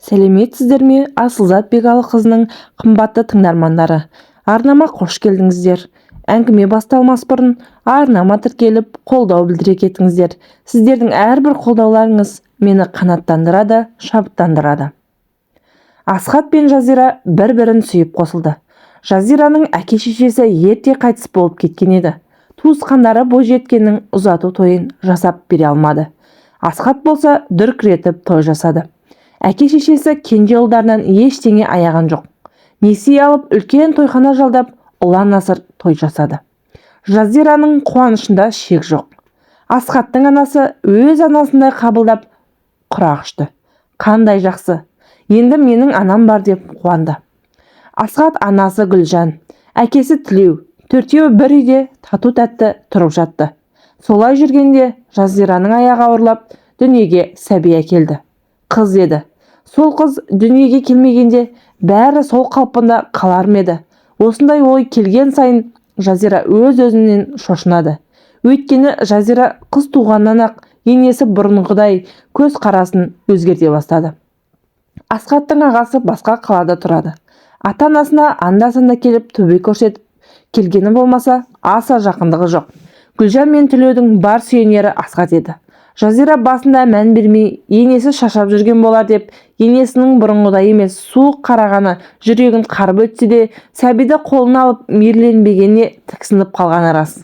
Сәлеметсіздер ме, Асылзат Бекалықызының қымбатты тыңдармандары. Арнама қош келдіңіздер. Әңгіме басталмас бұрын арнама тіркеліп қолдау білдіре кетіңіздер. Сіздердің әрбір қолдауларыңыз мені қанаттандырады, шабыттандырады. Асхат пен Жазира бір-бірін сүйіп қосылды. Жазираның әке-шешесі ерте қайтыс болып кеткен еді. Туысқандары бойжеткеннің ұзату тойын жасап бере алмады. Асхат болса дүркіретіп той жасады. Әке-шешесі кенже ұлдарынан ештеңе аяған жоқ. Несие алып үлкен тойхана жалдап, ұлан-асыр той жасады. Жазираның қуанышында шек жоқ. Асхаттың анасы өз анасындай қабылдап құрақ ұшты. Қандай жақсы, енді менің анам бар деп қуанды. Асхат анасы Гүлжан, әкесі Тілеу, төртеуі бір үйде тату-тәтті тұрып жатты. Солай жүргенде Жазираның аяғы ауырлап, дүниеге сәби әкелді. Қыз еді. Сол қыз дүниеге келмегенде бәрі сол қалпында қалар ма еді? Осындай ой келген сайын Жазира өз-өзінен шошынады. Өйткені Жазира қыз туғаннан ақ енесі бұрынғыдай көз қарасын өзгерте бастады. Асхаттың ағасы басқа қалада тұрады. Ата-анасына анда-санда келіп төбе көрсетіп келгені болмаса, аса жақындығы жоқ. Гүлжан мен Тілеудің бар сүйенері Асхат еді. Жазира басында мән бермей, енесі шашап жүрген болар деп, енесінің бұрынғыдай емес суық қарағаны жүрегін қарып өтсе де, сәбиді қолына алып мейірленбегеніне тіксініп қалғаны рас.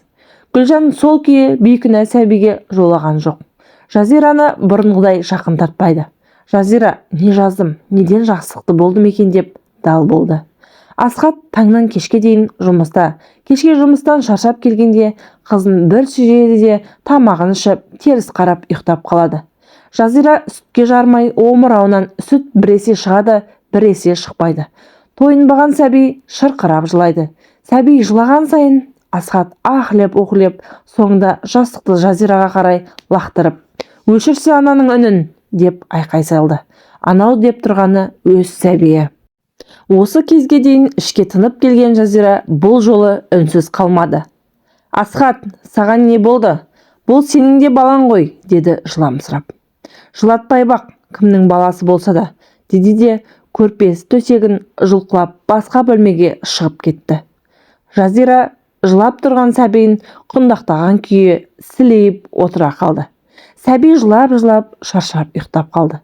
Гүлжан сол күйі бейкүнә сәбиге жолаған жоқ. Жазираны бұрынғыдай жақын тартпайды. Жазира, не жаздым, неден жақсылықты болдым екен деп дал болды. Асхат таңнан кешке дейін жұмыста. Кешке жұмыстан шаршап келгенде қызын бір сүйеді де тамағын ішіп, теріс қарап ұйықтап қалады. Жазира сүтке жармай омырауынан сүт біресе шығады, біресе шықпайды. Тойынбаған сәби шырқырап жылайды. Сәби жылаған сайын Асхат ахлеп-ухлеп, соңында жастықты Жазираға қарай лақтырып, «Өшірсе ананың үнін!» деп айқай салды. Анау деп тұрғаны өз сәбиі. Осы кезге дейін ішке тынып келген Жазира бұл жолы үнсіз қалмады. «Асхат, саған не болды? Бұл сенің де балаң ғой», деді жыламсырап. «Жылатпай бақ, кімнің баласы болса да», деді де көрпес төсегін жұлқылап басқа бөлмеге шығып кетті. Жазира жылап тұрған сәбиін құндақтаған күйі сілейіп отыра қалды. Сәби жылап-жылап шаршап ұйықтап қалды.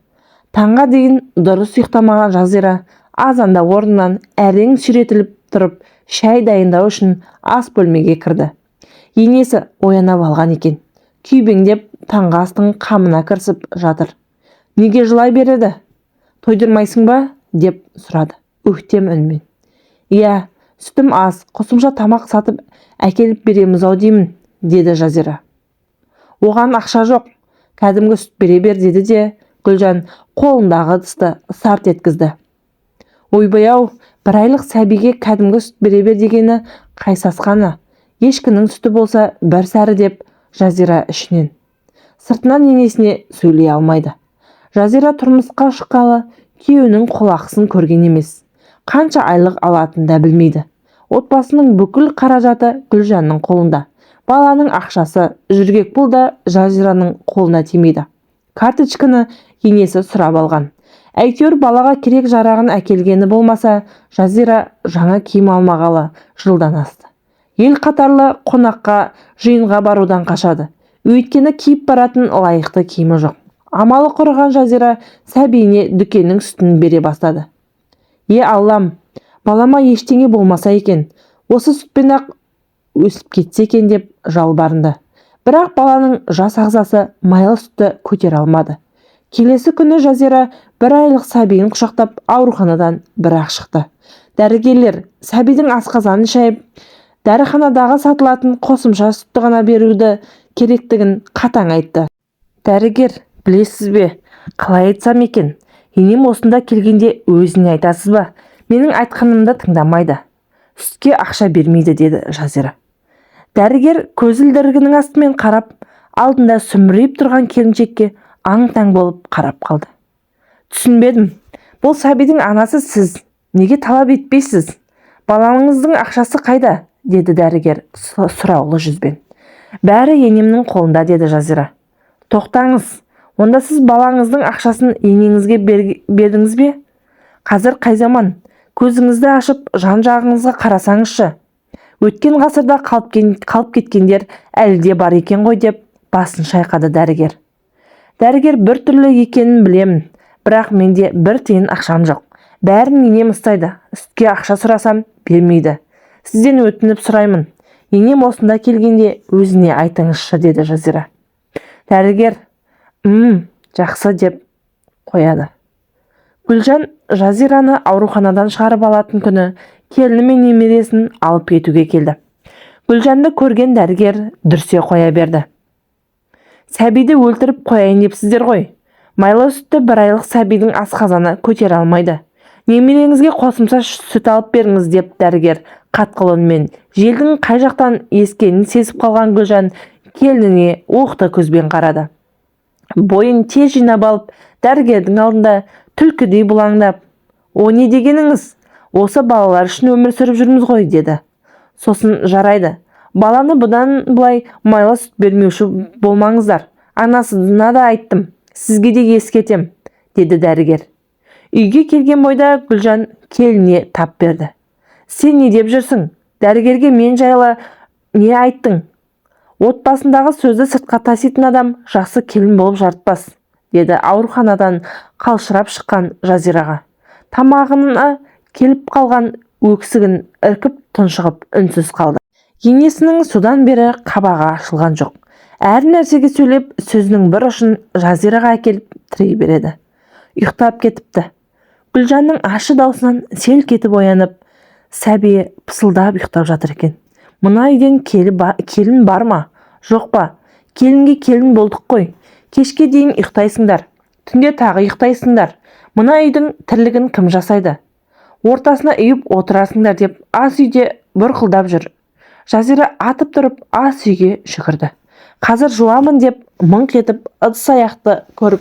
Таңға дейін дұрыс ұйықтамаған Жазира азанда орнынан әрең сүйретіліп тұрып, шай дайындау үшін ас бөлмеге кірді. Енесі оянап алған екен. Күйбеңдеп таңғы астың қамына кірісіп жатыр. «Неге жылай береді? Тойдырмайсың ба?» деп сұрады өктем үнмен. «Иә, сүтім аз, қосымша тамақ сатып әкеліп береміз-ау деймін», деді Жазира. «Оған ақша жоқ, кәдімгі сүт бере бер», деді де Гүлжан қолындағы ыдысты сарт еткізді. «Ойбай-ау, бір айлық сәбиге кәдімгі сүт бере бер дегені қайсасқаны, ешкінің сүті болса бір сәрі», деп Жазира ішінен. Сыртынан енесіне сөйлей алмайды. Жазира тұрмысқа шыққалы күйеуінің қолақысын көрген емес. Қанша айлық алатынын да білмейді. Отбасының бүкіл қаражаты Гүлжанның қолында. Баланың ақшасы, жүргек пұл да Жазираның қолына тимейді. Карточканы енесі сұрап алған. Әйтеуір балаға керек жарағын әкелгені болмаса, Жазира жаңа киім алмағалы жылдан асты. Ел қатарлы қонаққа, жиынға барудан қашады. Өйткені киіп баратын лайықты киімі жоқ. Амалы құрыған Жазира сәбиіне дүкеннің сүтін бере бастады. «Е Аллам, балама ештеңе болмаса екен, осы сүтпен ақ өсіп кетсе екен», деп жалбарынды. Бірақ баланың жас ағзасы майлы сүтті көтере алмады. Келесі күні Жазира бір айлық сәбиін құшақтап ауруханадан бір-ақ шықты. Дәрігерлер сәбидің асқазанын шайып, дәріханадағы сатылатын қосымша сүтті ғана беруді керектігін қатаң айтты. «Дәрігер, білесіз бе, қалай айтсам екен, енем осында келгенде өзіне айтасыз ба? Менің айтқанымды тыңдамайды. Сүтке ақша бермейді», деді Жазира. Дәрігер көзілдірігінің астымен қарап, алдында сүмірейіп тұрған келіншекке аң-таң болып қарап қалды. «Түсінбедім. Бұл сәбидің анасы сіз. Неге талап етпейсіз? Балаңыздың ақшасы қайда?» деді дәрігер сұраулы жүзбен. «Бәрі енемнің қолында», деді Жазира. «Тоқтаңыз, Онда сіз балаңыздың ақшасын енеңізге бердіңіз бе? Қазір қай заман? Көзіңізді ашып жан-жағыңызға қарасаңызшы. Өткен ғасырда қалып кеткендер әлі де бар екен ғой деп басын шайқады дәрігер. Дәрігер бір түрлі екенін білемін, бірақ менде бір тиын ақшам жоқ. Бәрін енем ұстайды. Сүтке ақша сұрасам бермейді. Сізден өтініп сұраймын. Енем осында келгенде өзіне айтыңызшы, деді Жазира. Дәрігер, жақсы деп қояды. Гүлжан Жазираны ауруханадан шығарып алатын күні келіні мен немересін алып кетуге келді. Гүлжанды көрген дәрігер дүрсе қоя берді. Сәбиді өлтіріп қояйын депсіздер ғой. Майлы сүтті 1 айлық сәбидің асқазаны көтере алмайды. Немереңізге қосымша сүт алып беріңіз, деп дәрігер қатқыл үнмен желдің қай жақтан ескенін сезіп қалған Гүлжан келініне оқты көзбен қарады. Бойын тез жинап алып, дәрігердің алдында түлкідей бұлаңдап, "О, не дегеніңіз? Осы балалар үшін өмір сүріп жүрміз ғой", деді. Сосын, "Жарайды. Баланы бұдан былай майлы сүт бермеуші болмаңыздар. Анасына да айттым. Сізге де ескертем", деді дәрігер. Үйге келген бойда Гүлжан келініне тап берді. "Сен не деп жүрсің? Дәрігерге мен жайлы не айттың? Отбасындағы сөзді сыртқа таситын адам жақсы келін болып жарытпас", деді ауруханадан қалшырап шыққан Жазираға. Тамағына келіп қалған өксігін іркіп тұншығып үнсіз қалды. Енесінің содан бері қабағы ашылған жоқ. Әр нәрсеге сөйлеп, сөзінің бір ұшын Жазираға әкеліп тірей береді. Ұйықтап кетіпті. Гүлжанның ащы даусынан селк етіп оянып, сәби пысылдап ұйықтап жатыр екен. "Мына үйден келін бар ма? Жоқ па? Келінге келін болдық қой. Кешке дейін ұйықтайсыңдар. Түнде тағы ұйықтайсыңдар. Мына үйдің тірлігін кім жасайды? Ортасына үйіп отырасыңдар", деп ас үйде бұрқылдап жүр. Жазира атып тұрып ас үйге жүгірді. "Қазір жуамын", деп мыңқ етіп ыдыс аяқты көріп.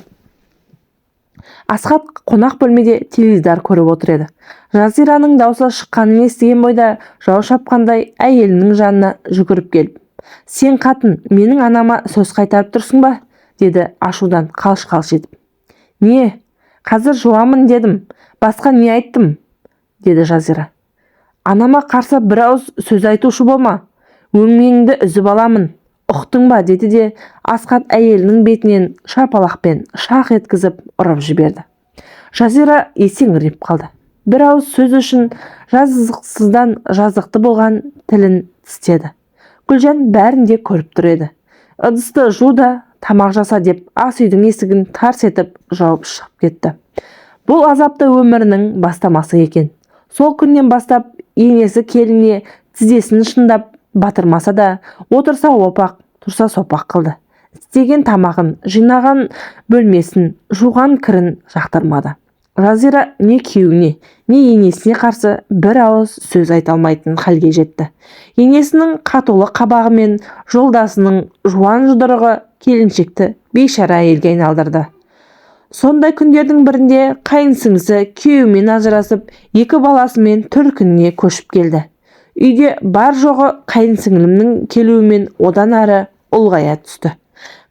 Асхат қонақ бөлмеде теледидар көріп отыр еді. Жазираның даусы шыққанын естіген бойда жау шапқандай әйелінің жанына жүгіріп келіп, "Сен қатын, менің анама сөз қайтарып тұрсың ба?" деді ашудан қалш-қалш етіп. "Не? Қазір жуамын дедім. Басқа не айттым?" деді Жазира. "Анама қарсы бір ауыз сөз айтушы болма. Өңмеңді үзіп аламын. Ұқтың ба?" деді де Асхат әйелінің бетінен шапалақпен шақ еткізіп ұрып жіберді. Жазира есеңгіреп қалды. Бір ауыз сөз үшін жазықсыздан жазықты болған тілін тістеді. Гүлжан бәрін де көріп тұр еді. "Ыдысты жу да тамақ жаса", деп ас үйдің есігін тарс етіп жауып шығып кетті. Бұл азапты өмірінің бастамасы екен. Сол күннен бастап енесі келініне тізесін шындап батырмаса да, отырса опақ, тұрса сопақ қылды. Істеген тамағын, жинаған бөлмесін, жуған кірін жақтырмады. Жазира не күйеуіне, не енесіне қарсы бір ауыз сөз айта алмайтын халге жетті. Енесінің қатулы қабағы мен жолдасының жуан жұдырығы келіншекті бейшара әйелге айналдырды. Сондай күндердің бірінде қайынсіңлісі күйеуімен ажырасып, 2 баласымен Төркініне көшіп келді. Үйде бар жоғы қайынсіңлімнің келуімен одан ары ұлғая түсті.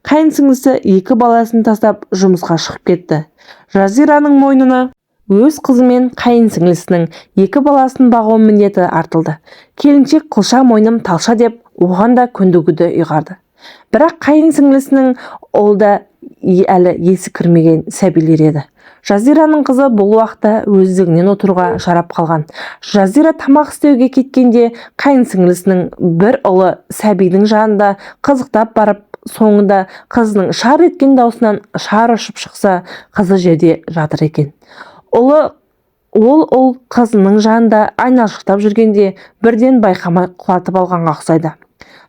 Қайынсіңлісі 2 баласын тастап жұмысқа шығып кетті. Жазираның мойнына өз қызы мен қайынсіңлісінің 2 баласын бағу міндеті артылды. Келіншек "Қылша мойным талша", деп оған да көндігуді ұйғарды. Бірақ қайынсіңлісінің ұлда әлі есі кірмеген сәбилер еді. Жазираның қызы бұл уақытта өздігінен отыруға жарап қалған. Жазира тамақ істеуге кеткенде қайынсіңлісінің бір ұлы сәбидің жанында қызықтап барып, соңында қызының шар еткен даусынан шар ұшып шықса, қызы жерде жатыр екен. Ол ұл қызының жанында айналшықтап жүргенде бірден байқамай құлатып алғанға ұқсайды.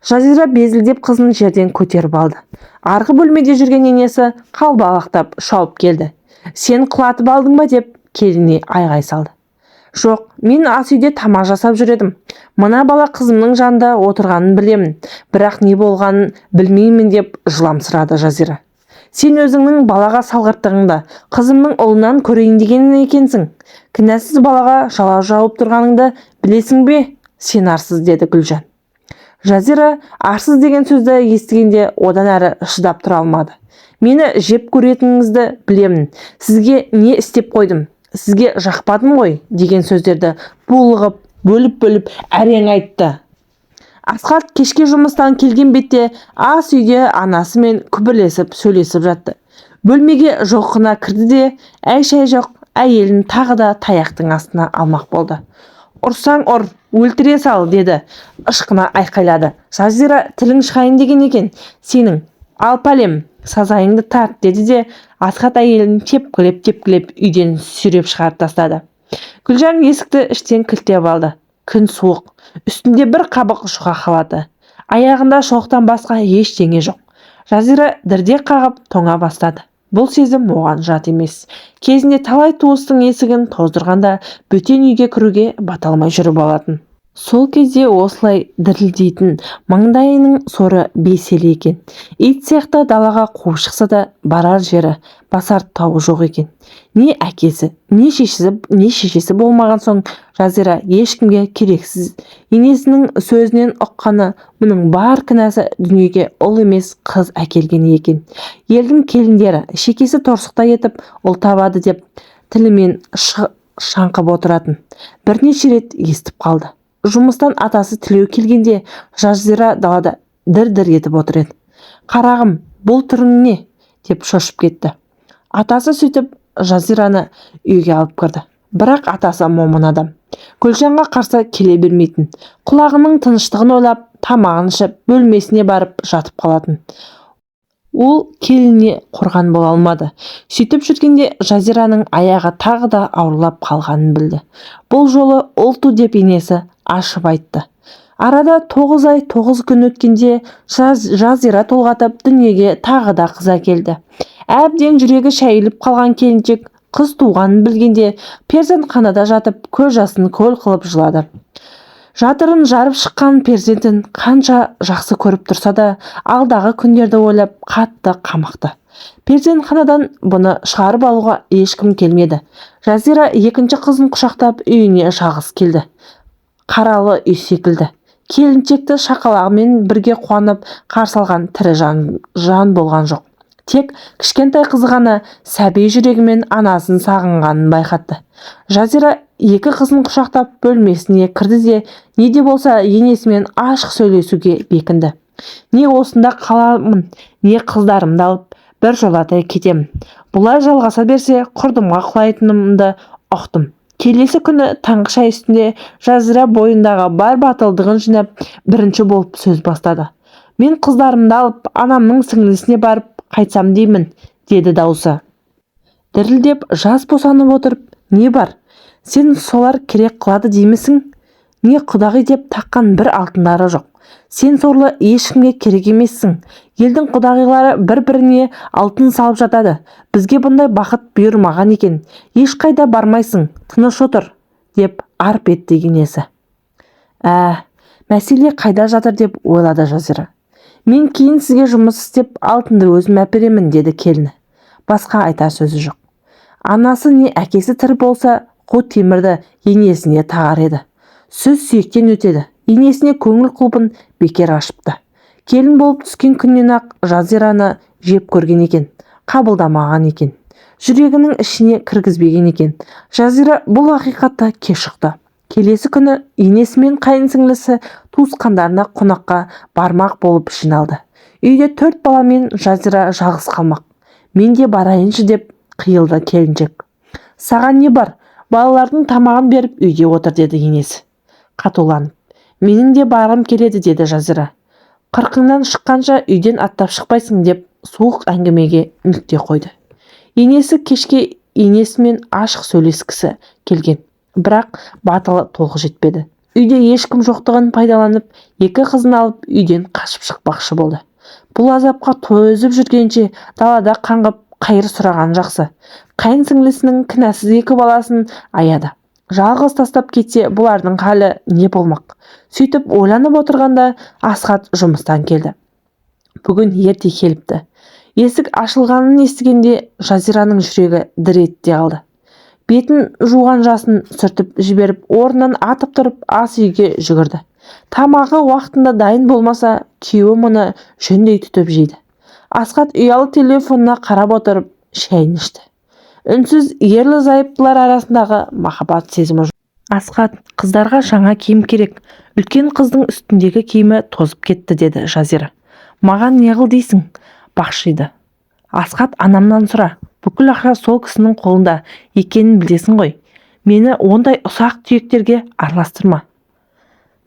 Жазира безілдеп қызын жерден көтеріп алды. Арғы бөлмеде жүрген енесі қалбалақтап шауып келді. "Сен құлатып алдың ба?" деп келініне айғай салды. "Жоқ, мен ас үйде тамақ жасап жүредім. Мына бала қызымның жанында отырғанын білемін, бірақ не болғанын білмеймін", деп жыламсырады Жазира. "Сен өзіңнің балаға салғырттығыңды қызымның ұлынан көрейін деген екенсің. Кінәсіз балаға жала жауып тұрғаныңды білесің бе? Сен арсыз", деді Гүлжан. Жазира арсыз деген сөзді естігенде одан әрі шыдап тұра алмады. Мені жеп көретініңізді білемін. Сізге не істеп қойдым? Сізге жақпадым ғой, деген сөздерді булығып, бөліп әрең айтты. Асқат кешке жұмыстан келген бетте ас үйде анасымен күбірлесіп сөйлесіп жатты. Бөлмеге жоқына кірді де, әй-шәй жоқ, әйелін тағы да таяқтың астына алмақ болды. Ұрсаң ұр, өлтіре сал, деді. Ышқына айқайлады. Жазира тілің шығайын деген екен. Сенің, ал пәлем, сазайыңды тарт, деді де Асқат әйелін тепкілеп үйден сүйреп шығарып тастады. Гүлжан есікті іштен кілттеп алды. Күн суық, үстінде бір қабық жұқа халаты. Аяғында шоқтан басқа ештеңе жоқ. Жазира дірдек қағып тоңа бастады. Бұл сезім оған жат емес. Кезінде талай туыстың есігін тоздырғанда бөтен үйге кіруге бата алмай жүріп алатын. Сол кезде осылай дірілдейтін маңдайының соры беселі екен. Ит сияқты далаға қуып шықса да барар жері, басар тауы жоқ екен. Не әкесі, не шешесі болмаған соң Жазира ешкімге керексіз. Енесінің сөзінен ұққаны мұның бар кінәсі дүниеге ұл емес қыз әкелгені екен. Елдің келіндері шекесі торсықтай етіп ұл табады деп тілімен шаңқып отыратын. Бірнеше рет естіп қалды. Жұмыстан атасы тілеу келгенде Жазира далада дір-дір етіп отыр еді. Қарағым, бұл түрің не? Деп шошып кетті. Атасы сөйтіп Жазираны үйге алып кірді. Бірақ атасы момын адам. Гүлжанға қарсы келе бермейтін. Құлағының тыныштығын ойлап, тамағын ішіп, бөлмесіне барып жатып қалатын. Ол келіне қорған бола алмады. Сөйтіп жүргенде Жазираның аяғы тағы да ауырлап қалғанын білді. Бұл жолы ұлту деп енесі ашып айтты. Арада 9 ай 9 күн өткенде Жазира толғатып дүниеге тағы да қыз әкелді. Әбден жүрегі шәйіліп қалған келіншек қыз туғанын білгенде перзентханада жатып көз жасын көл қылып жылады. Жатырын жарып шыққан перзентін қанша жақсы көріп тұрса да, алдағы күндерді ойлап қатты қамықты. Перзентханадан бұны шығарып алуға ешкім келмеді. Жазира екінші қызын құшақтап үйіне жалғыз келді. Қаралы үй секілді. Келіншекті шақалағымен бірге қуанып қарсы алған тірі жан болған жоқ. Тек кішкентай қызы ғана сәби жүрегімен анасын сағынғанын байқатты. Жазира екі қызын құшақтап бөлмесіне кірді де не де болса енесімен ашық сөйлесуге бекінді. Не осында қаламын, не қыздарымды алып бір жолата кетемін. Бұлай жалғаса берсе құрдымға құлайтынымды ұқтым. Келесі күні таңғы шай үстінде Жазира бойындағы бар батылдығын жинап бірінші болып сөз бастады. Мен қыздарымды алып анамның сіңлісіне барып қайтсам деймін, деді даусы. Дірілдеп жас босанып отырып, не бар? Сен солар керек қылады деймісің? Не құдағи деп таққан бір алтындары жоқ. Сен сорлы ешкімге керек емессің. Елдің құдағилары бір-біріне алтын салып жатады. Бізге бұндай бақыт бұйырмаған екен. Ешқайда бармайсың, тыныш отыр, деп арп етті енесі. Мәселе қайда жатыр деп ойлады Жазира. Мен кейін сізге жұмыс істеп алтынды өзім әперемін, деді келіні. Басқа айтар сөзі жоқ. Анасы не әкесі тірі болса, қу темірді енесіне тағар еді. Сөз сүйектен өтеді. Енесіне көңіл құлпын бекер ашыпты. Келін болып түскен күннен ақ Жазираны жеп көрген екен, қабылдамаған екен. Жүрегінің ішіне кіргізбеген екен. Жазира бұл ақиқатты кеш ұқты. Келесі күні енесі мен қайынсіңлісі туысқандарына қонаққа бармақ болып жиналды. Үйде 4 баламен Жазира жалғыз қалмақ. Мен де барайыншы деп қиылды келіншек. Саған не бар? Балалардың тамағын беріп үйде отыр, деді енесі қатуланып. Менің де барым келеді, деді Жазира. Қырқыңнан шыққанша үйден аттап шықпайсың, деп суық әңгімеге нүкте қойды. Енесі кешке енесімен ашық сөйлескісі келген. Бірақ батылы толық жетпеді. Үйде ешкім жоқтығын пайдаланып, екі қызын алып үйден қашып шықпақшы болды. Бұл азапқа төзіп жүргенше далада қаңғып қайыр сұраған жақсы. Қайын сіңлісінің кінәсіз екі баласын аяды. Жалғыз тастап кетсе, бұлардың халі не болмақ? Сөйтіп ойланып отырғанда Асқат жұмыстан келді. Бүгін ерте келіпті. Есік ашылғанын естігенде Жазираның жүрегі дір ете қалды. Бетін жуған жасын сүртіп жіберіп, орнынан атып тұрып ас үйге жүгірді. Тамағы уақытында дайын болмаса, күйеуі мұны жөндей түтіп жейді. Асхат ұялы телефонына қарап отырып шайын ішті. Үнсіз ерлі-зайыптылар арасындағы махаббат сезімі жоқ. Асхат, қыздарға жаңа киім керек. Үлкен қыздың үстіндегі киімі тозып кетті, деді Жазира. Маған не қыл дейсің? Бақшиды. Асхат, анамнан сұра. Бүкіл ақша сол кісінің қолында екенін білесің ғой. Мені ондай ұсақ түйектерге араластырма.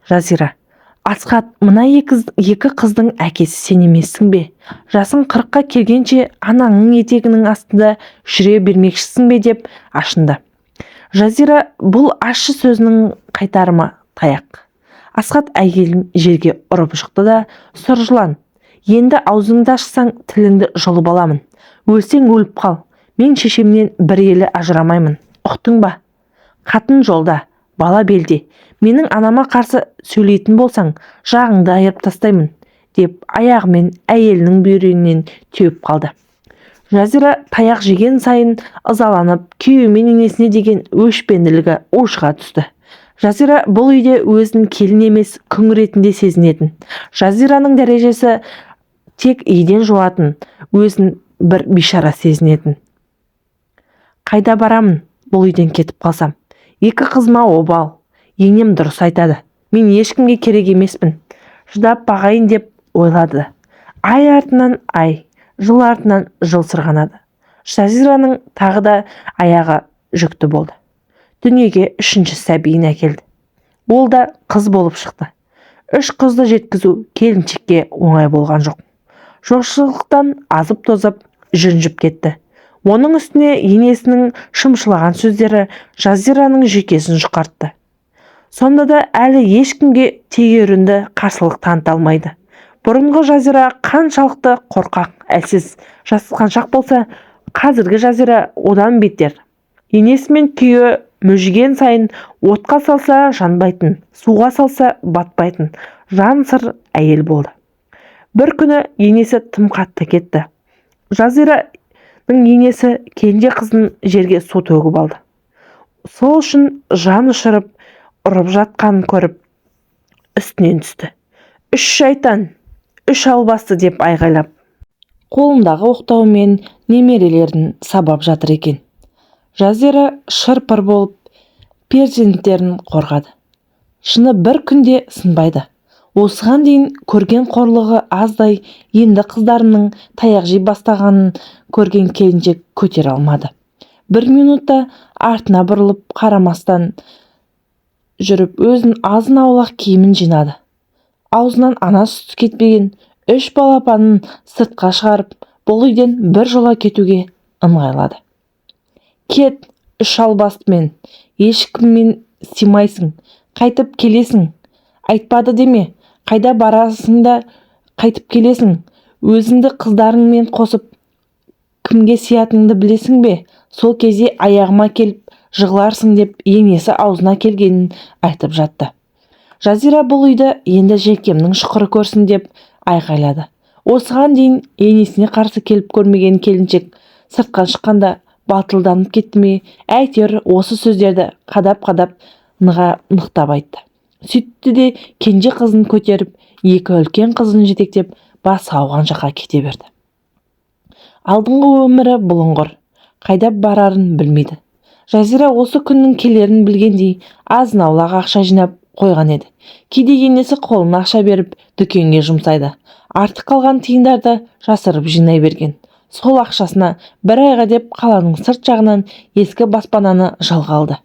Жазира. Асхат, мына екі қыздың әкесі сен емессің бе? Жасың 40-қа келгенше анаңның етегінің астында жүре бермекшісің бе, деп ашынды. Жазира, бұл ащы сөзінің қайтарымы таяқ. Асхат әйелін жерге ұрып жықты да, сұр жылан, енді аузыңды ашсаң тіліңді жұлып аламын. Өлсең өліп қал. Мен шешемнен бір елі ажырамаймын. Ұқтың ба? Қатын жолда, бала белде. Менің анама қарсы сөйлейтін болсаң, жағыңды айырып тастаймын, деп аяғымен әйелінің бүйірінен теуіп қалды. Жазира таяқ жеген сайын ызаланып, күйеуі мен енесіне деген өшпенділігі ушыға түсті. Жазира бұл үйде өзін келін емес, күң ретінде сезінетін. Жазираның дәрежесі тек еден жуатын, өзін бір бишара сезінетін. Қайда барамын, бұл үйден кетіп қалсам? Екі қызыма обал. Енем дұрыс айтады. Мен ешкімге керек емеспін. Шыдап бағайын деп ойлады. Ай артынан ай, жыл артынан жыл сырғанады. Жазираның тағы да аяғы жүкті болды. Дүниеге 3-ші сәбиін әкелді. Ол да қыз болып шықты. 3 қызды жеткізу келіншекке оңай болған жоқ. Жоқшылықтан азып-тозып жүнжіп кетті. Оның үстіне енесінің шымшылаған сөздері Жазираның жүйкесін жұқартты. Сонда да әлі ешкімге тегеурінді қарсылық таныта алмайды. Бұрынғы Жазира қаншалықты қорқақ, әлсіз, жасқаншақ болса, қазіргі Жазира одан бетер. Енесімен күйеуі мүжіген сайын отқа салса жанбайтын, суға салса батпайтын, жан сыр әйел болды. Бір күні енесі тым қатты кетті. Жазираның енесі кенже қызын жерге су төгіп алды. Сол үшін жан ұшырып, ұрып жатқанын көріп, үстінен түсті. 3 шайтан, 3 албасты, деп айғайлап, қолындағы оқтаумен немерелерін сабап жатыр екен. Жазира шыр-пыр болып перзенттерін қорғады. Шыны бір күнде сынбайды. Осыған дейін көрген қорлығы аздай, енді қыздарының таяқ жей бастағанын көрген келіншек көтере алмады. 1 минутта артына бұрылып қарамастан жүріп өзін азын аулақ киімін жинады. Аузынан ана сүті кетпеген 3 балапанын сыртқа шығарып, бұл үйден бір жола кетуге ыңғайлады. Кет, 3 албастымен, ешкіммен симайсың, қайтып келесің. Айтпады деме, қайда барасың да қайтып келесің. Өзіңді қыздарыңмен қосып, кімге сиятыныңды білесің бе? Сол кезде аяғыма келіп жығыларсың, деп енесі аузына келгенін айтып жатты. Жазира бұл үйді енді жекемнің шұқыры көрсін, деп айқайлады. Осыған дейін енесіне қарсы келіп көрмеген келіншек сыртқа шыққанда батылданып кетті ме, әйтеуір осы сөздерді қадап-қадап нықтап айтты. Сөйтті де кенже қызын көтеріп, 2 үлкен қызын жетектеп, бас ауған жаққа кете берді. Алдыңғы өмірі бұлыңғыр, қайда барарын білмейді. Жазира осы күннің келерін білгендей азын аулақ ақша жинап қойған еді. Кейде енесі қолына ақша беріп дүкенге жұмсайды. Артық қалған тиындарды жасырып жинай берген. Сол ақшасына 1 айға деп қаланың сырт жағынан ескі баспананы жалға алды.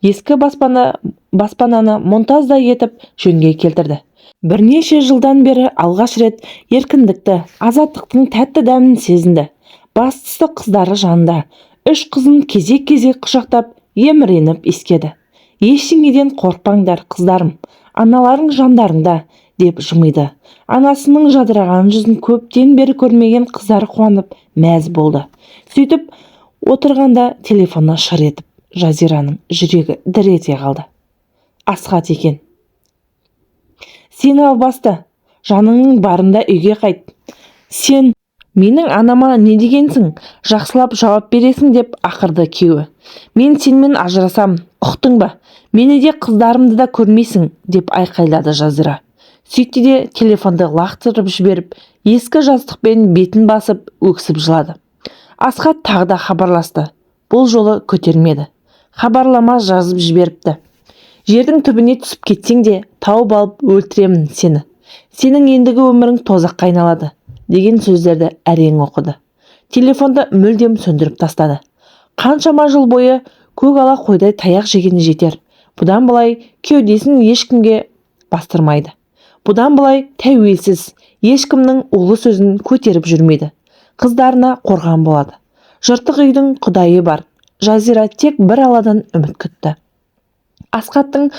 Ескі баспананы монтаздай етіп жөнге келтірді. Бірнеше жылдан бері алғаш рет еркіндікті, азаттықтың тәтті дәмін сезінді. Бастысы қыздары жанында. 3 қызын кезек-кезек құшақтап, еміреніп искеді. Ештеңеден қорқпаңдар, қыздарым, аналарың жандарыңда, деп жымиды. Анасының жадыраған жүзін көптен бері көрмеген қыздар қуанып мәз болды. Сөйтіп отырғанда телефонына шыр етіп, Жазираның жүрегі дір ете қалды. Асхат екен. Сен албасты, жаныңның барында үйге қайт. Сен менің анама не дегенсің? Жақсылап жауап бересің, деп ақырды күйеуі. Мен сенмен ажырасам, ұқтың ба? Мені де қыздарымды да көрмейсің, деп айқайлады Жазира. Сөйтті де телефонды лақтырып жіберіп, ескі жастықпен бетін басып өксіп жылады. Асхат тағы да хабарласты. Бұл жолы көтермеді. Хабарлама жазып жіберіпті. Жердің түбіне түсіп кетсең де тауып алып өлтіремін сені. Сенің ендігі өмірің тозаққа айналады деген сөздерді әрең оқыды. Телефонды мүлдем сөндіріп тастады. Қаншама жыл бойы көк ала қойдай таяқ жегені жетер. Бұдан былай кеудесін ешкімге бастырмайды. Бұдан былай тәуелсіз, ешкімнің улы сөзін көтеріп жүрмейді. Қыздарына қорған болады. Жыртық үйдің құдайы бар. Жазира тек бір Алладан үміт күтті. Асхаттың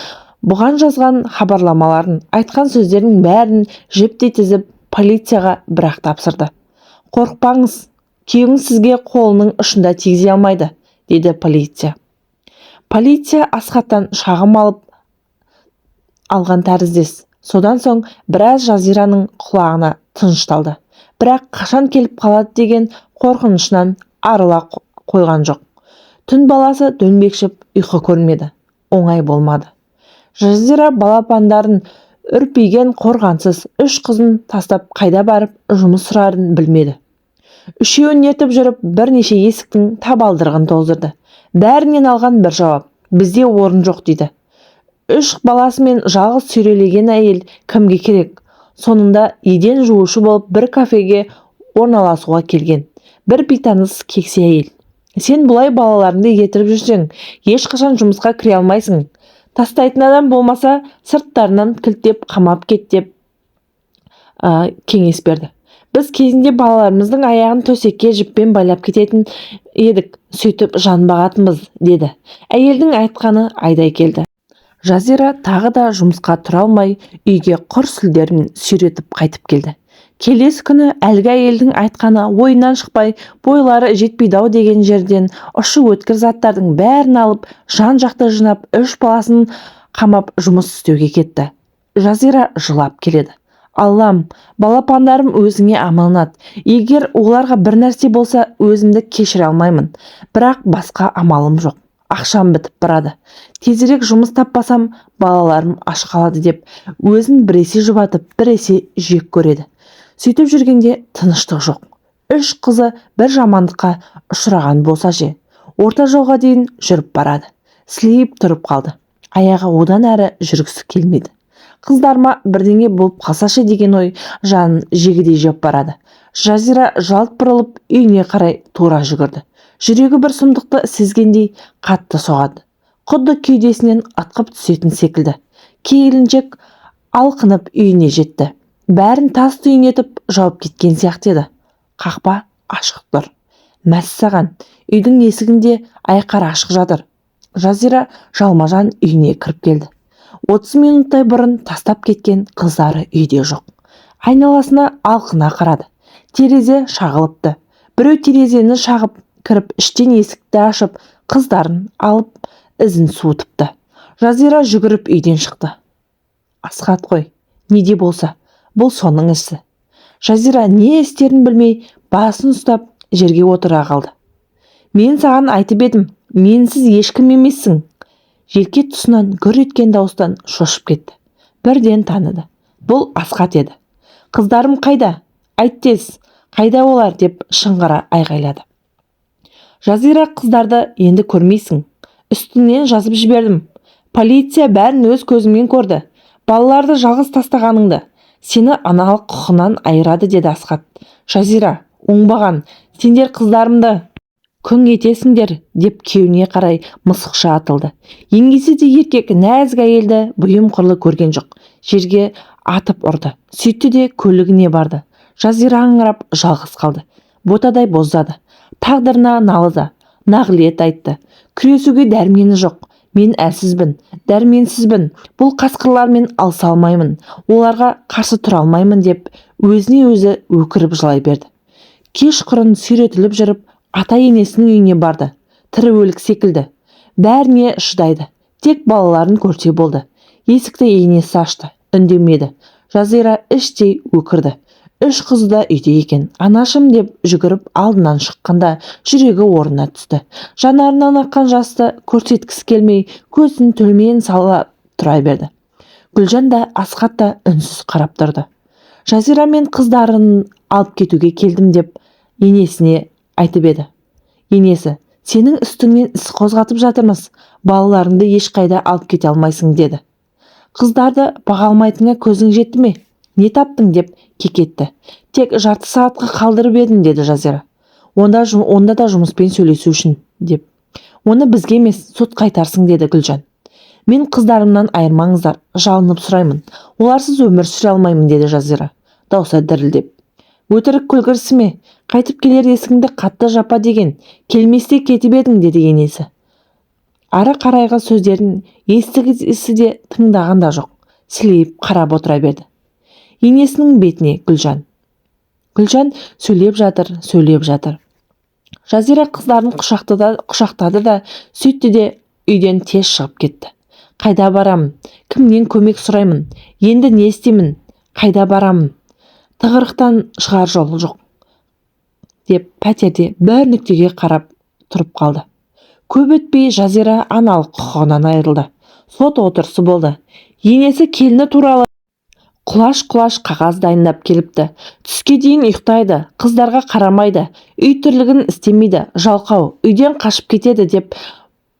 бұған жазған хабарламаларын, айтқан сөздердің бәрін жіптей тізіп полицияға бірақ тапсырды. Қорықпаңыз, күйеуіңіз сізге қолының ұшында тигізе алмайды, деді полиция. Полиция Асхаттан шағым алған тәріздес. Содан соң біраз Жазираның құлағына тынышталды. Бірақ қашан келіп қалады деген қорқынышынан арыла қойған жоқ. Түн баласы дөңбекшіп ұйқы көрмеді. Оңай болмады. Жазира балапандарын үрпиген қорғансыз үш қызын тастап қайда барып жұмыс сұрарын білмеді. Үшеуін ертіп жүріп бірнеше есіктің табалдырығын тоздырды. Бәрінен алған бір жауап: бізде орын жоқ дейді. Үш баласымен жалғыз сүйрелеген әйел кімге керек? Сонында еден жуушы болып бір кафеге орналасуға келген бір бейтаныс кексе әйел. Сен бұлай балаларыңды ертіп жүрсең, ешқашан жұмысқа кіре алмайсың. Тастайтын адам болмаса, сырттарынан кілттеп қамап кет деп кеңес берді. Біз кезінде балаларымыздың аяғын төсекке жіппен байлап кететін едік, сөйтіп жан бағатынбыз, деді. Әйелдің айтқаны айдай келді. Жазира тағы да жұмысқа тұра алмай, үйге құр сүлдерін сүйретіп қайтып келді. Келесі күні әлгі әйелдің айтқаны ойынан шықпай, бойлары жетпейді-ау деген жерден ұшы өткір заттардың бәрін алып, жан-жақты жинап, үш баласын қамап жұмыс істеуге кетті. Жазира жылап келеді. Аллам, балапандарым өзіңе аманат. Егер оларға бір нәрсе болса, өзімді кешіре алмаймын. Бірақ басқа амалым жоқ. Ақшам бітіп барады. Тезірек жұмыс таппасам, балаларым аш қалады деп, өзін біресе жұбатып, біресе жек көреді. Сөйтіп жүргенде тыныштық жоқ. Үш қызы бір жамандыққа ұшыраған болса же, орта жолға дейін жүріп барады. Сілейіп тұрып қалды. Аяғы одан әрі жүргісі келмеді. Қыздарыма бірдеңе болып қалсашы деген ой жанын жегідей жеп барады. Жазира жалт бұрылып үйіне қарай тура жүгірді. Жүрегі бір сұмдықты сезгендей қатты соғады. Құдды кеудесінен атқып түсетін секілді. Келіншек алқынып үйіне жетті. Бәрін тас түйін етіп жауып кеткен сияқты еді. Қақпа ашық тұр. Мәссаған, үйдің есігінде айқар ашық жатыр. Жазира жалма-жан үйіне кіріп келді. 30 минуттай бұрын тастап кеткен қыздары үйде жоқ. Айналасына алқына қарады. Терезе шағылыпты. Біреу терезені шағып кіріп, іштен есікті ашып, қыздарын алып ізін суытыпты. Жазира жүгіріп үйден шықты. Асхат қой, неде болса, бұл соның ісі. Жазира не істерін білмей, басын ұстап жерге отыра қалды. Мен саған айтып едім, менсіз ешкім емессің. Желке тұсынан гүр еткен дауыстан шошып кетті. Бірден таныды. Бұл Асхат еді. Қыздарым қайда? Айт тез, қайда олар деп шыңғыра айғайлады. Жазира қыздарды енді көрмейсің. Үстінен жазып жібердім. Полиция бәрін өз көзімен көрді. Балаларды жалғыз тастағаныңды, сені аналық құқынан айырады, деді Асхат. Жазира, оңбаған, сендер қыздарымды күң етесіңдер, деп күйеуіне қарай мысықша атылды. Еңгесі де еркек нәзік әйелді бұйым құрлы көрген жоқ. Жерге атып ұрды. Сөйтті де көлігіне барды. Жазира аңырап жалғыз қалды. Ботадай боздады. Тағдырына налыды. Нағылет айтты. Күресуге дәрмені жоқ. Мен әлсізбін, дәрменсізбін. Бұл қасқырлармен алыса алмаймын. Оларға қарсы тұра алмаймын деп өзіне өзі өкіріп жылай берді. Кеш құрын сүйретіліп жүріп, ата-енесінің үйіне барды. Тірі өлік секілді. Бәріне шыдайды. Тек балаларын көрсе болды. Есікті енесі ашты. Үндемеді. Жазира іштей өкірді. Үш қызы да үйде екен. Анашым деп жүгіріп алдынан шыққанда жүрегі орнына түсті. Жанарынан аққан жасты көрсеткісі келмей, көзін төмен сала тұра берді. Гүлжан да Асхат та үнсіз қарап тұрды. Жазира мен қыздарын алып кетуге келдім деп енесіне айтып еді. Енесі, сенің үстіңнен іс қозғатып жатырмыз, балаларыңды ешқайда алып кете алмайсың деді. Қыздарды баға алмайтыныңа көзің жетті ме? Не таптың деп кекетті. Тек жарты сағатқа қалдырып едім деді Жазира. Онда да жұмыспен сөйлесу үшін деп. Оны бізге емес, сот қайтарсың деді Гүлжан. Мен қыздарымнан айырмаңыздар, жалынып сұраймын. Оларсыз өмір сүре алмаймын деді Жазира, даусы дірілдеп. Өтірік күлгірсі ме? Қайтып келер есігіңді қатты жапа деген, келместе кетіп едің деді енесі. Ары қарайғы сөздерін естігісі де тыңдаған да жоқ. Сілейіп қарап отыра берді. Енесінің бетіне Гүлжан сөйлеп жатыр. Жазира қыздарын құшақтады да сөйтті де үйден тез шығып кетті. Қайда барамын? Кімнен көмек сұраймын? Енді не істеймін? Қайда барамын? Тығырықтан шығар жол жоқ деп пәтерде бір нүктеге қарап тұрып қалды. Көп өтпей Жазира аналық құқығынан айырылды. Сот отырысы болды. Енесі келіні туралы құлаш қағаз дайындап келіпті. Түске дейін ұйықтайды, қыздарға қарамайды, үй тірлігін істемейді, жалқау, үйден қашып кетеді деп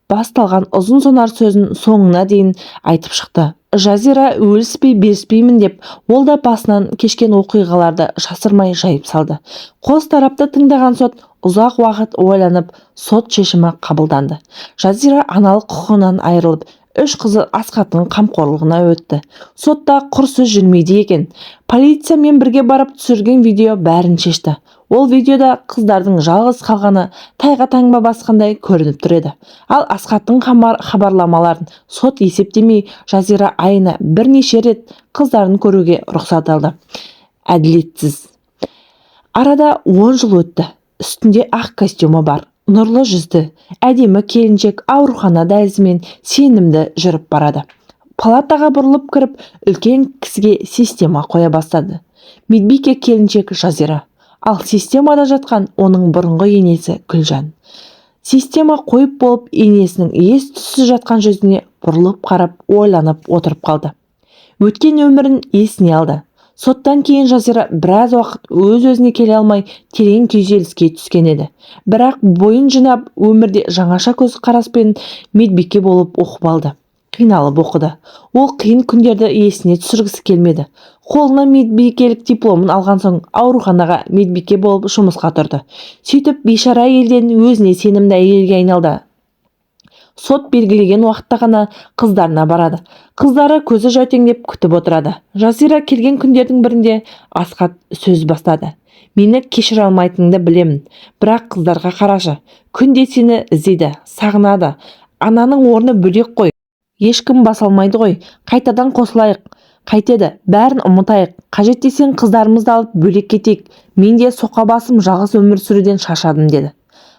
басталған ұзын сонар сөзін соңына дейін айтып шықты. Жазира өліспей беріспеймін деп, ол да басынан кешкен оқиғаларды жасырмай жайып салды. Қос тарапты тыңдаған сот ұзақ уақыт ойланып, сот шешімі қабылданды. Жазира аналық құқығынан айырылып, 3 қызы Асхаттың қамқорлығына өтті. Сотта құр сөз жүрмейді екен. Полициямен бірге барып түсірген видео бәрін шешті. Ол видеода қыздардың жалғыз қалғаны тайға таңба басқандай көрініп тұр еді. Ал Асхаттың хабарламаларын сот есептемей, Жазира айына бірнеше рет қыздарын көруге рұқсат алды. Әділетсіз. Арада 10 жыл өтті. Үстінде ақ костюмі бар, нұрлы жүзді, әдемі келіншек аурухана дәлізімен сенімді жүріп барады. Палатаға бұрылып кіріп, үлкен кісіге система қоя бастады. Медбике келіншек Жазира. Ал системада жатқан оның бұрынғы енесі Гүлжан. Система қойып болып, енесінің ес-түссіз жатқан жүзіне бұрылып қарап, ойланып отырып қалды. Өткен өмірін есіне алды. Соттан кейін Жазира біраз уақыт өз-өзіне келе алмай, терең күйзеліске түскен еді. Бірақ бойын жинап, өмірде жаңаша көзқараспен медбике болып оқып алды. Қиналып оқыды. Ол қиын күндерді есіне түсіргісі келмеді. Қолына медбикелік дипломын алған соң ауруханаға медбике болып жұмысқа тұрды. Сөйтіп бейшара әйелден өзіне сенімді әйелге айналды. Сот белгілеген уақытта ғана қыздарына барады. Қыздары көзі жәутеңдеп күтіп отырады. Жазира келген күндердің бірінде Асхат сөз бастады. Мені кешіре алмайтыныңды білемін, бірақ қыздарға қарашы. Күнде сені іздейді, сағынады. Ананың орны бөлек қой. Ешкім баса алмайды ғой. Қайтадан қосылайық. Қайтеді, бәрін ұмытайық. Қажет десең қыздарымызды алып бөлек кетейік. Мен де соқа басым жалғыз өмір сүруден шаршадым деді.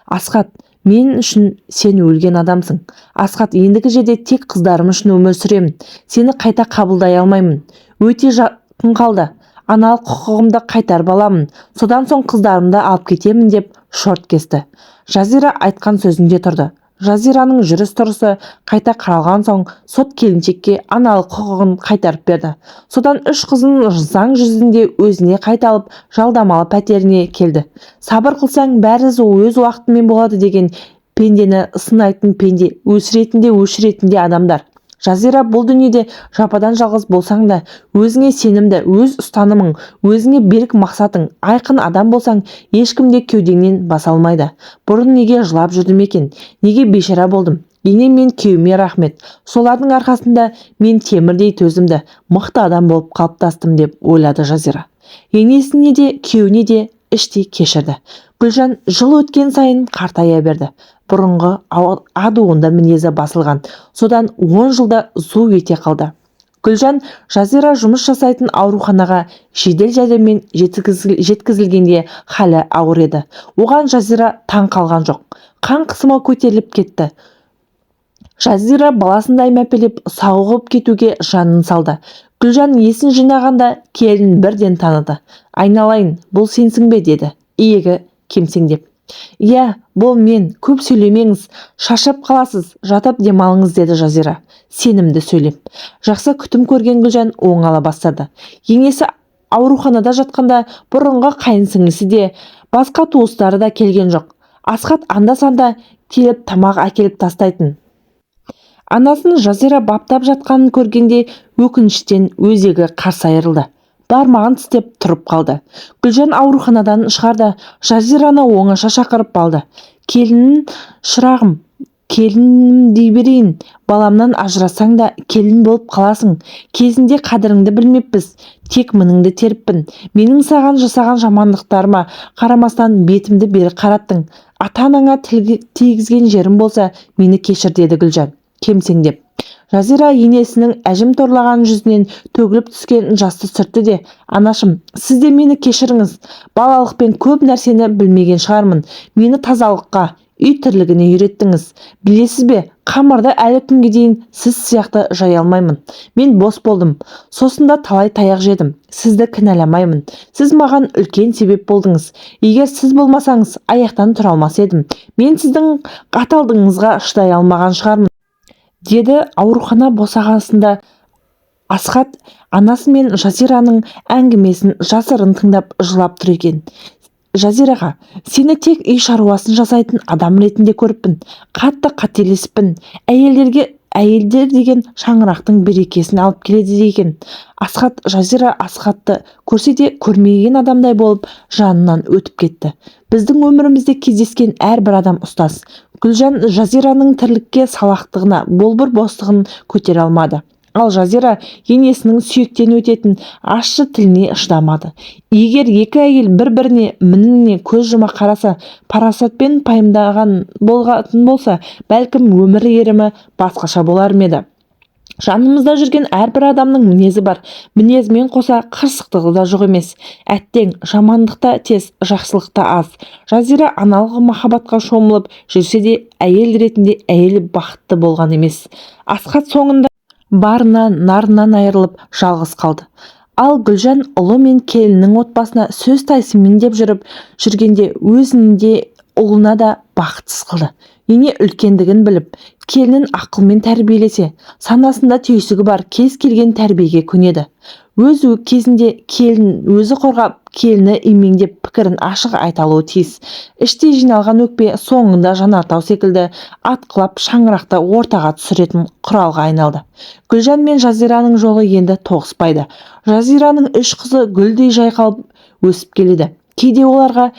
Асхат, мен үшін сен өлген адамсың. Асхат, ендігі жерде тек қыздарым үшін өмір сүремін. Сені қайта қабылдай алмаймын. Өте жақын қалды. Аналық құқығымды қайтарып аламын. Содан соң қыздарымды алып кетемін деп шорт кесті. Жазира айтқан сөзінде тұрды. Жазираның жүріс-тұрысы қайта қаралған соң сот келіншекке аналық құқығын қайтарып берді. Содан 3 қызын заң жүзінде өзіне қайталып, жалдамалы пәтеріне келді. Сабыр қылсаң бәрі өз уақытымен болады деген пендені сынайтын пенде, өшіретінде адамдар. Жазира, бұл дүниеде жападан жалғыз болсаң да, өзіңе сенімді, өз ұстанымың, өзіңе берік мақсатың, айқын адам болсаң, ешкімде кеудеңнен баса алмайды. Бұрын неге жылап жүрдім екен? Неге бейшара болдым? Енем мен күйеуіме рахмет. Солардың арқасында мен темірдей төзімді, мықты адам болып қалыптастым деп ойлады Жазира. Енесіне де, күйеуіне де іштей кешірді. Гүлжан жыл өткен сайын қартая берді. Бұрынғы адуында мінезі басылған. Содан 10 жылда зу ете қалды. Гүлжан Жазира жұмыс жасайтын ауруханаға жедел жәрдеммен жеткізілгенде халі ауыр еді. Оған Жазира таң қалған жоқ. Қан қысымы көтеріліп кетті. Жазира баласындай мәпелеп сауығып кетуге жанын салды. Гүлжан есін жинағанда келін бірден таныды. Айналайын, бұл сенсің бе деді, иегі кемсеңдеп. Иә, бұл мен, көп сөйлемеңіз, шаршап қаласыз, жатып демалыңыз, деді Жазира, сенімді сөйлеп. Жақсы күтім көрген Гүлжан оңала бастады. Енесі ауруханада жатқанда бұрынғы қайынсіңлісі де, басқа туыстары да келген жоқ. Асхат анда-санда келіп тамақ әкеліп тастайтын. Анасын Жазира баптап жатқанын көргенде өкініштен өзегі қарс айырылды. Бармағын тістеп тұрып қалды. Гүлжан ауруханадан шығарда Жазираны оңаша шақырып алды. Келінін, шырағым, келінім дей берейін, баламнан ажырасаң да келін болып қаласың. Кезінде қадіріңді білмеппіз, тек мініңді теріппін. Менің саған жасаған жамандықтарыма қарамастан бетімді бері қараттың. Ата-анаңа тигізген жерім болса, мені кешір, деді Гүлжан кемсеңдеп. Жазира енесінің әжім торлаған жүзінен төгіліп түскен жасты сүртті де, анашым, сіз де мені кешіріңіз. Балалықпен көп нәрсені білмеген шығармын. Мені тазалыққа, үй тірлігіне үйреттіңіз. Білесіз бе, қамырды әлі күнге дейін сіз сияқты жай алмаймын. Мен бос болдым. Сосында талай таяқ жедім. Сізді кінәламаймын. Сіз маған үлкен себеп болдыңыз. Егер сіз болмасаңыз, аяқтан тұра алмас едім. Мен сіздің қаталдығыңызға шыдай алмаған шығармын, деді аурухана босағасында. Асхат анасы мен Жазираның әңгімесін жасырын тыңдап жылап тұр екен. Жазираға, сені тек үй шаруасын жасайтын адам ретінде көріппін. Қатты қателесіппін. Әйелдер деген шаңырақтың берекесін алып келеді деген. Асхат Жазира Асхатты көрсе де көрмеген адамдай болып жанынан өтіп кетті. Біздің өмірімізде кездескен әрбір адам ұстаз. Гүлжан Жазираның тірлікке салақтығына, болбыр бостығын көтере алмады. Ал Жазира енесінің сүйектен өтетін ащы тіліне шыдамады. Егер екі әйел бір-біріне мініне көз жұма қараса, парасатпен пайымдаған болғатын болса, бәлкім өмір ерімі басқаша болар ма еді. Жанымызда жүрген әрбір адамның мінезі бар. Мінезімен қоса қырсықтығы да жоқ емес. Әттең, жамандықта тез, жақсылықта аз. Жазира аналық махаббатқа шомылып жүрсе де, әйел ретінде әйел бақытты болған емес. Асхат соңында барынан, нарынан айырылып жалғыз қалды. Ал Гүлжан ұлы мен келіннің отбасына сөз тайсымен деп жүргенде өзінде ұлына да бақытсыз қылды. Ене үлкендігін біліп, келінін ақылмен тәрбиелесе, санасында түйсігі бар кез келген тәрбиеге көнеді. Өз кезінде келін өзі қорғап, келіні имеңдеп пікірін ашық айта алуы тиіс. Іште жиналған өкпе соңында жанартау секілді атқылап шаңырақта ортаға түсіретін құралға айналды. Гүлжан мен Жазираның жолы енді тоғыспайды. Жазираның үш қызы гүлдей жайқалып өсіп келеді. Кейде оларға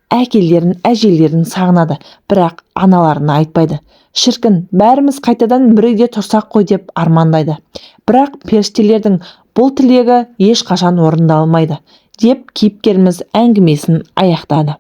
әкелерін, әжелерін сағынады, бірақ аналарына айтпайды. Шіркін, бәріміз қайтадан бір үйде тұрсақ қой деп армандайды. Бірақ періштелердің бұл тілегі ешқашан орындалмайды, деп кейіпкеріміз әңгімесін аяқтады.